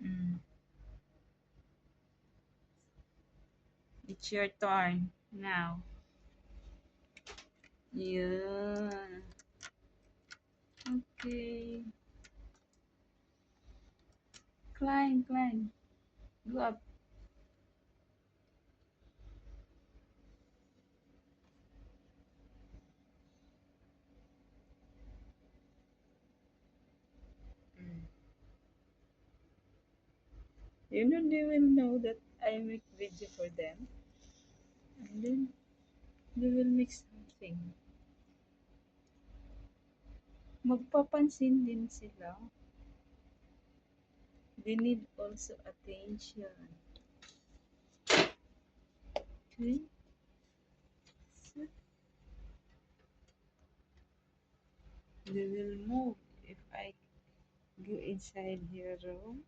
Mm. It's your turn now. Yeah. Okay. Climb, climb. Go up. Mm. You know, they will know that I make video for them. And then they will make something. Magpapansin din sila. They need also attention. Okay? So they will move. If I go inside your room,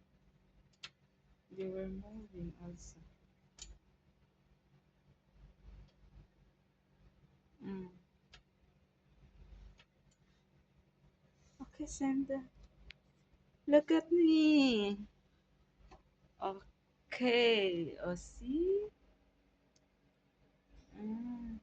they were moving also. Mm. Okay, Sandra. Look at me. Okay. Oh, see? Mm.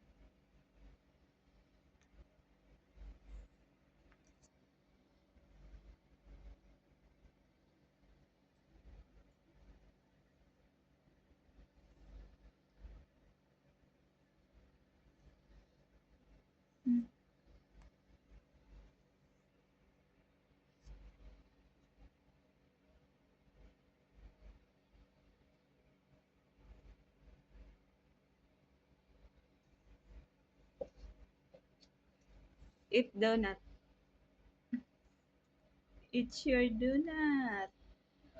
Mm. Eat donut. It's your donut.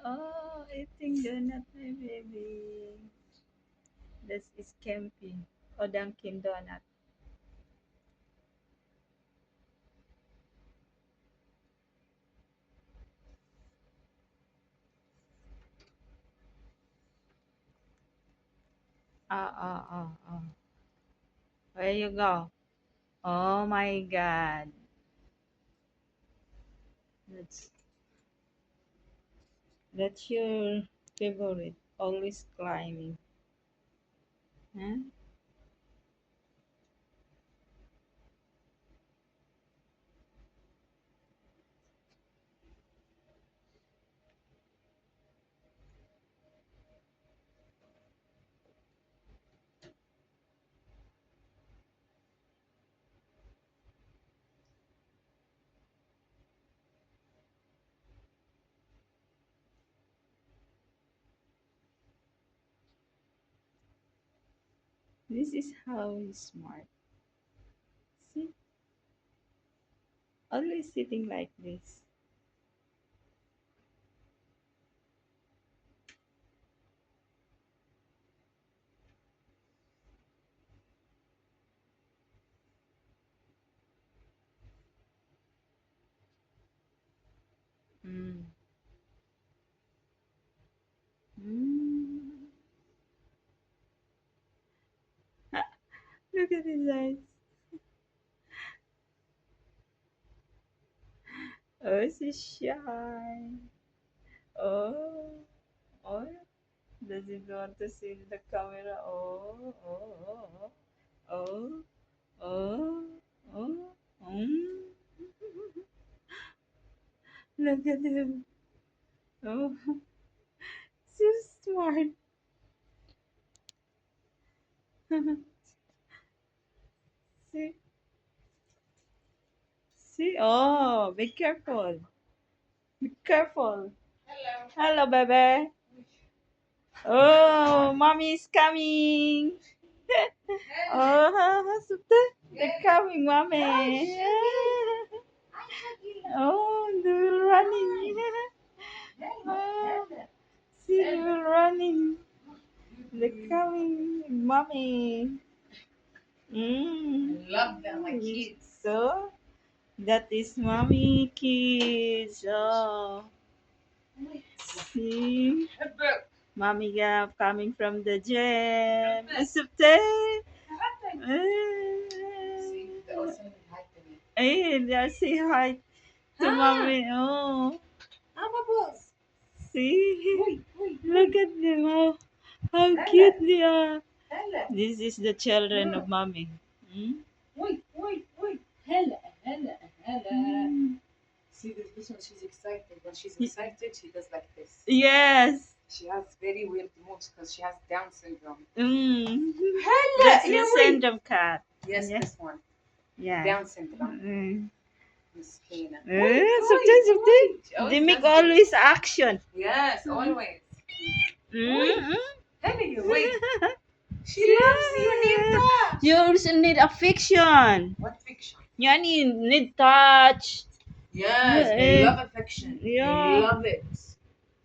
Oh, eating donut, my baby. This is camping. Oh, Dunkin' Donut. Oh. Where you go? Oh my God. That's that's your favorite. Always climbing. Huh? This is how he's smart. See? Always sitting like this. Mm. Mm. Look at his eyes. Oh, she's shy. Oh, oh. Doesn't want to see the camera. Oh, oh, oh. Mm. Look at him. Oh, so smart. See, see. Oh, be careful. Be careful. Hello, baby. Oh, mommy is coming. Oh, super. They're coming, mommy. Oh, they're running. Oh, see, they're running. They're coming, mommy. Mm. I love them, my kids. So, that is mommy kids. Oh, see. Mommy coming from the gym. Asupte. Hey, they say hi to mommy. Oh, See? Look at them, how cute they are. This is the children of mommy. Hmm? Mm. See this one, she's excited. When she's excited, she does like this. Yes. She has very weird moves because she has Down syndrome. Mm. Hella, That's the yeah, wait. syndrome cat. Yes, Yeah. this one. Yeah. Down syndrome. Mm. Miskina. Sometimes they make always action. Yes, always. Mm. Telling you, wait. She loves you, Nita. You also need affection. What fiction? You need touch. Yes, they Eh, love affection. They yeah. love it.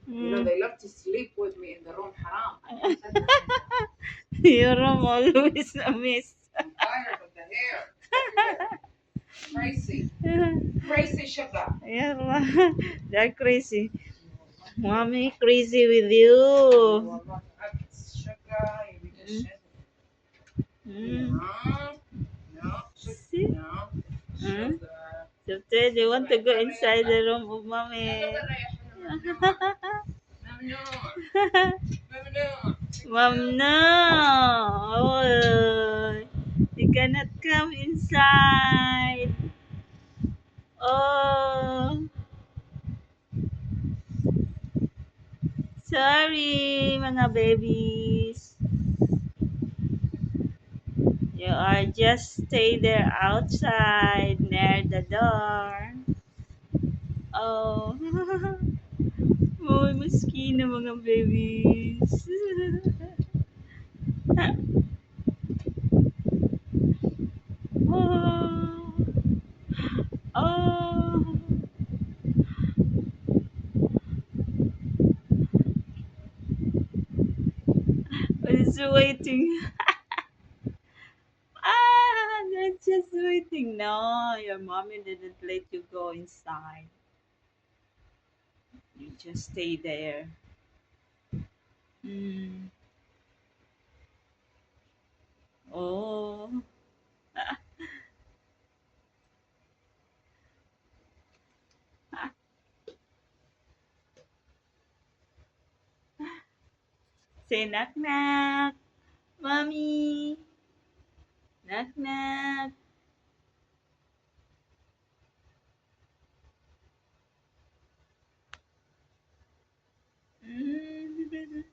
You know, Mm. they love to sleep with me in the room. Haram. Your room always a mess. I'm tired of the hair. Crazy. Crazy sugar. Yeah, they're crazy. Mommy crazy with you. Sugar, you just Mm. no, See? no, Mm. sugar. So they want to go inside the room of mommy. Mom, no. Oh, you cannot come inside. Oh, sorry, mga babies. You are just stay there outside near the door. Oh, oh, maskina mga babies. Oh, oh, it's waiting. Ah, they're just waiting. No, your mommy didn't let you go inside. You just stay there. Mm. Oh, say knock knock, mommy, knock knock. Mm.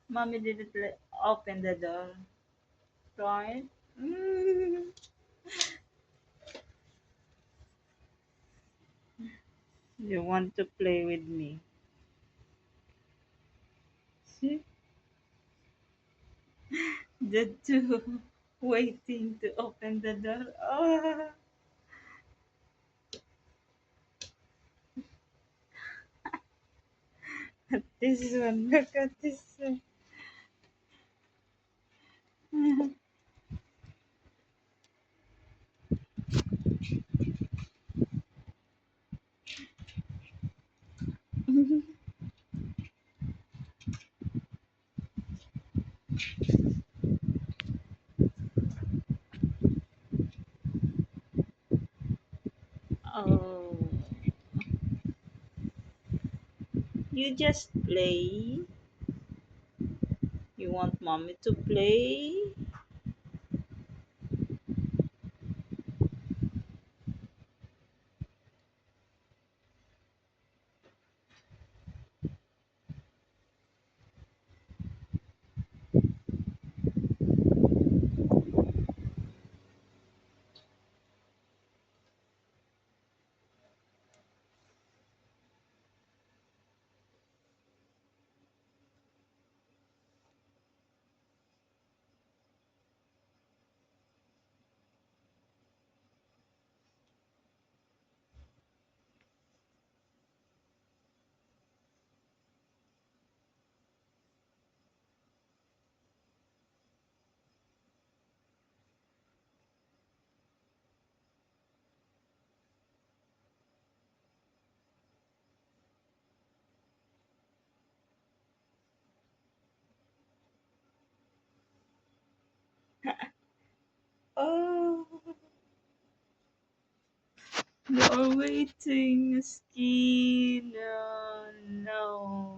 Mommy didn't open the door, right? Mm. You want to play with me? See, the two waiting to open the door. Oh, this one. Look at this one. Oh, you just play. You want mommy to play? Oh, you're waiting, skin. No, No.